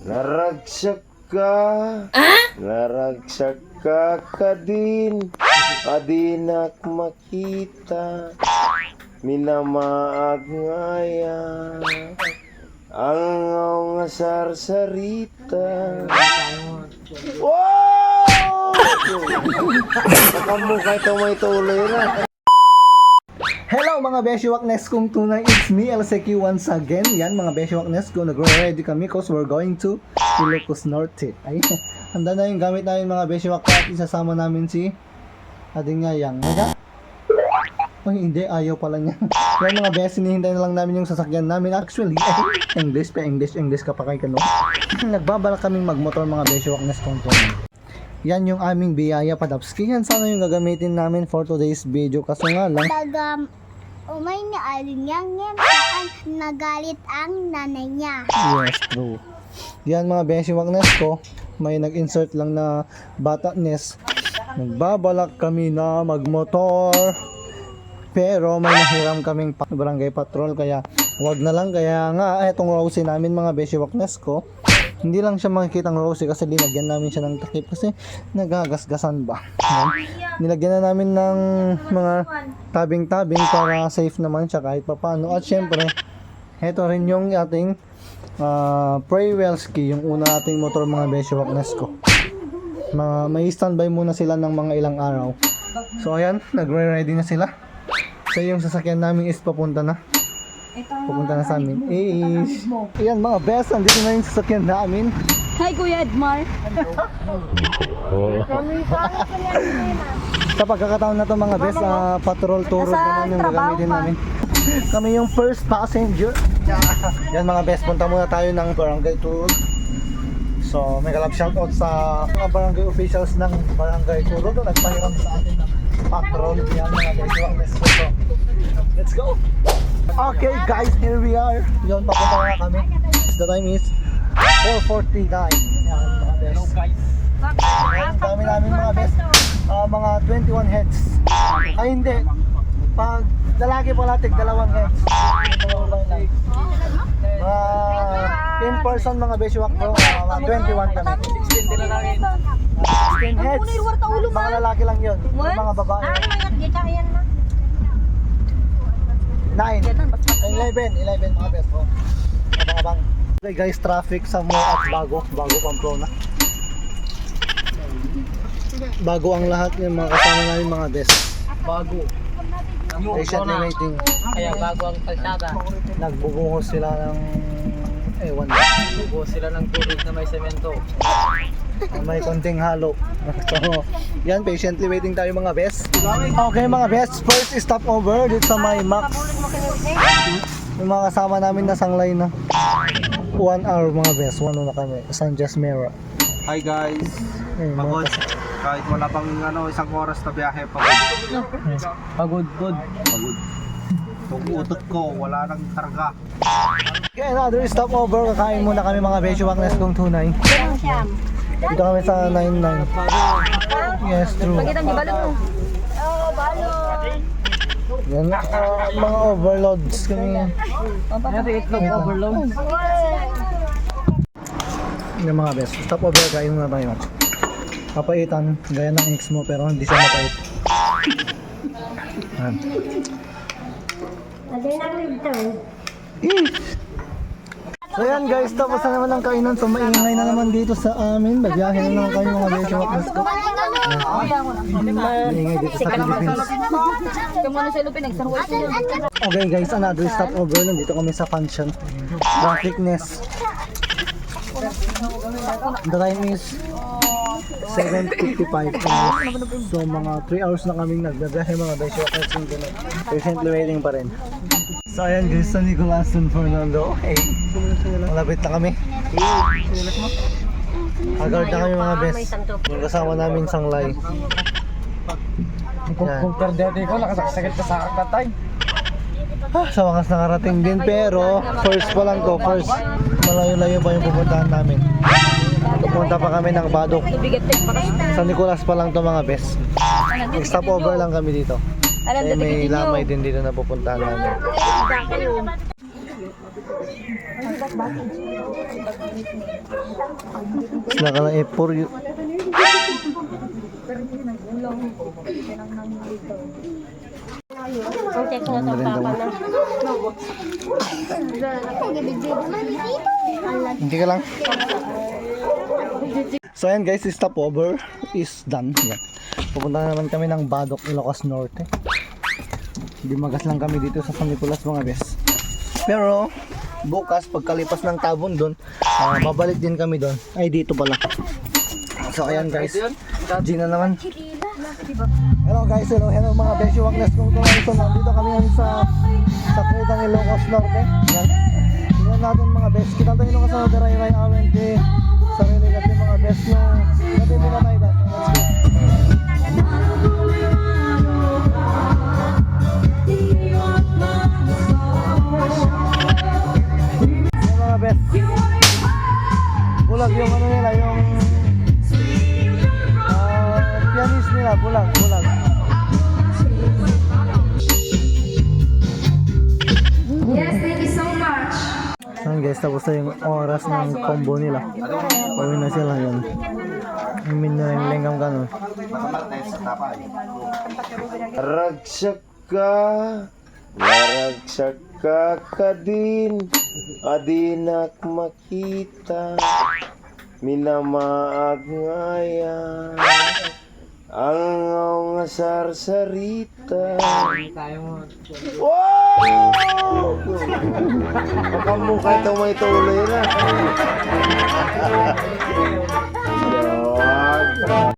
Naragsak ka. Naragsak ka din. Adinak makita. Minamaag ngaya. Ang nga sarsarita. Wow! Nakamukha ito may tuloy na. Hello mga Beshiwaknes kung tunay, it's me LCQ once again. Yan mga Beshiwaknes ko, nag-ready kami cause we're going to Ilocos Norte. Ay, handa na yung gamit namin mga Beshiwak at isasama namin si Ading Ngayang. Ay hindi, ayaw pala niya. Yan mga Bes, hinihintay na lang namin yung sasakyan namin. Actually, English ka pa kay Kano. Nagbabalak kaming magmotor mga Beshiwaknes kung tunay. Yan yung aming biyaya padapski. Yan sana yung gagamitin namin for today's video. Kaso nga lang umay ni Aling Yang saan nagalit ang nanay niya. yes, true. Yan mga Beshiwaknes ko, may nag-insert lang na bata-ness. Nagbabalak kami na magmotor, pero may nahiram kaming barangay patrol, kaya wag na lang. Kaya nga, etong Rosie namin mga Beshiwaknes ko, hindi lang siya makikita ng Rosie kasi linagyan namin siya ng takip kasi nagagasgasan ba. Nilagyan na namin ng mga tabing-tabing para safe naman siya kahit papano. At syempre, heto rin yung ating Praywellski, yung una nating motor mga Beshiwaknes ko. May standby muna sila ng mga ilang araw. So ayan, nagre-ready na sila. So yung sasakyan namin is papunta na sa amin. Ayan mga best, andito na yung sasakyan namin. Hi Kuya Edmar. Sa pagkakataon na to mga best, patrol tour naman yung gagamitin namin. Kami yung first passenger. Yan mga best, punta muna tayo ng barangay tour. So may kalab shoutout sa mga barangay officials ng barangay tour na nagpahiram sa atin ng patrol. Yan mga Beshiwaknes ko. So let's go! Okay guys, here we are. Yun, papunta na kami. The time is 4:49. Yan mga best. Hello guys. Ang dami namin mga best. Mga 21 heads. Ay hindi. Pag lalaki pala tig 2 heads. In person mga Beshiwak ko, 21 kami. 16 heads. Mga lalaki lang yun. Mga babae. 9, 11 mga best. Abang-abang. Okay guys, traffic sa mo at bago Pamplona. Bago ang lahat yung mga kasama namin mga best. Bago. Patiently waiting. Kaya bago ang kalsada. Nagbubuhos sila ng ewan. Nagbubuhos sila ng tubig na may semento. May konting halo. So, yan, patiently waiting tayo mga best. Okay mga best, first stop over dito sa my Max. Yung mga kasama namin na sanglay na 1 hour mga best, 1 na kami, San Jasmera. Hi guys. Pagod. Kahit wala pang isang oras na biyahe, pagod. Pagod. Itong utot ko, wala nang karga. Okay, another stop over. Kakain muna kami mga Beshiwaknes kung tunay. Dito kami sa 99. Yes, true. Pagkita niyo balon mo. Yan, mga overloads kami. Overload. Yan mga best, stop over, kain muna tayo. Papaitan, gaya ng ex mo pero hindi siya mapait. So yan guys, tapos na naman ang kainan. So maingay na naman dito sa amin. Babiyahin na naman kayo mga Beshiwaknes ko. Maingay dito sa Philippines. Okay guys, another stop over. Nandito kami sa function. Trafficness. The time is 7:55. So mga 3 hours na kaming nagbabiyahe mga Beshiwaknes. Patiently waiting pa rin. So ayan guys, sa Nicolas San Fernando. Hey, malapit na kami. Agad na kami mga best. Yung kasama namin sanglay. Kung perdete ko, nakasakit na sa akin tatay. Sa wakas nakarating din pero first pa lang to. First, malayo-layo pa yung pupuntahan namin. Pupunta pa kami ng Badok. Sa Nicolas pa lang to mga best. Stop over lang kami dito. May lamay din dito na pupuntahan namin. Sila ka lang E4 yun. Ang check na to, papa na. Hindi ka lang. So ayan guys, stopover is done. Yan. Pupunta na naman kami ng Badok, Ilocos Norte. Dimagas lang kami dito sa San Nicolas mga bes. Pero bukas pagkalipas ng Tabon doon, babalik din kami doon. Ay dito pala. So ayan guys, G na naman. Hello guys, hello mga beshi wagnas kong tuloy. So nandito kami ngayon sa Credang Ilocos Norte. Yan. Tingnan natin mga besh. Kita tayo nung kasama na Ray RND. Sarili natin mga besh nung natin nila tayo. Let's go. Yan mga besh. Bulag yung ano nila, yung pianist nila, bulag. Yes, thank you so much. Ayan guys, tapos na yung oras ng combo nila. Pawin na sila yan. Imin na yung lingam ganun. Ragsaka, naragsaka ka din, adinak makita, minamaag ngayan, ang nga sarsarita. Wow! Baka mo kahit may tuloy na.